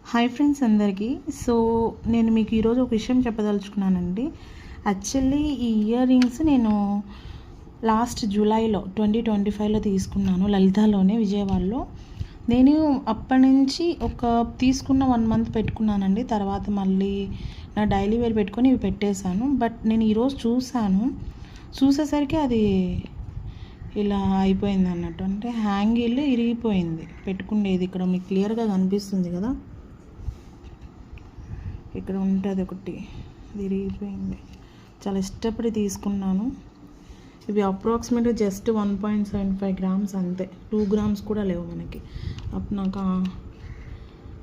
Hi friends అందరికీ. So నేను మీకు ఈరోజు ఒక విషయం చెప్పదలుచుకున్నానండి. యాక్చువల్లీ ఈ ఇయర్ రింగ్స్ నేను లాస్ట్ జూలైలో 2025లో తీసుకున్నాను, లలితాలోనే, విజయవాడలో. నేను అప్పటి నుంచి తీసుకున్న 1 మంత్ పెట్టుకున్నానండి. తర్వాత మళ్ళీ నా డైలీ వేర్ పెట్టుకొని ఇవి పెట్టేశాను. బట్ నేను ఈరోజు చూసేసరికి అది ఇలా అయిపోయింది అన్నట్టు. అంటే హ్యాంగిల్ ఇరిగిపోయింది పెట్టుకునేది. ఇక్కడ మీకు క్లియర్గా కనిపిస్తుంది కదా, ఇక్కడ ఉంటుంది ఒకటి, అది ఇరిగిపోయింది. చాలా ఇష్టపడి తీసుకున్నాను. ఇవి అప్రాక్సిమేట్గా జస్ట్ 1.75 గ్రామ్స్ అంతే, 2 గ్రామ్స్ కూడా లేవు మనకి. అప్పుడు నాకు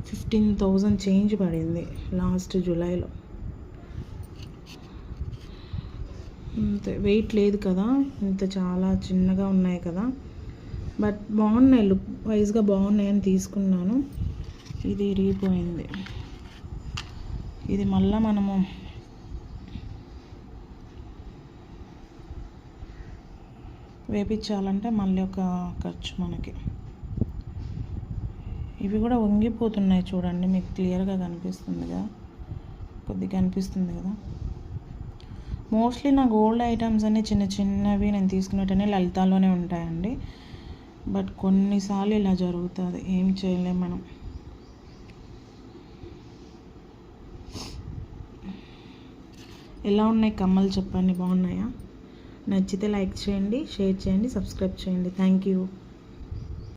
15,000 చేంజ్ పడింది లాస్ట్ జూలైలో. అంతే, వెయిట్ లేదు కదా, ఇంత చాలా చిన్నగా ఉన్నాయి కదా, బట్ బాగున్నాయి, లుక్ వైజ్గా బాగున్నాయని తీసుకున్నాను. ఇది ఇరిగిపోయింది. ఇది మళ్ళీ మనము వేపించాలంటే మళ్ళీ ఒక ఖర్చు మనకి. ఇవి కూడా వంగిపోతున్నాయి చూడండి, మీకు క్లియర్గా కనిపిస్తుంది కదా, కొద్దిగా కనిపిస్తుంది కదా. మోస్ట్లీ నా గోల్డ్ ఐటమ్స్ అన్నీ చిన్న చిన్నవి నేను తీసుకున్నట్టనే లలితాలోనే ఉంటాయండి. బట్ కొన్నిసార్లు ఇలా జరుగుతుంది, ఏం చేయలేం మనం. ఎలా ఉన్నాయి కమ్మలు చెప్పండి, బాగున్నాయా? నచ్చితే లైక్ చేయండి, షేర్ చేయండి, సబ్స్క్రైబ్ చేయండి. Thank you.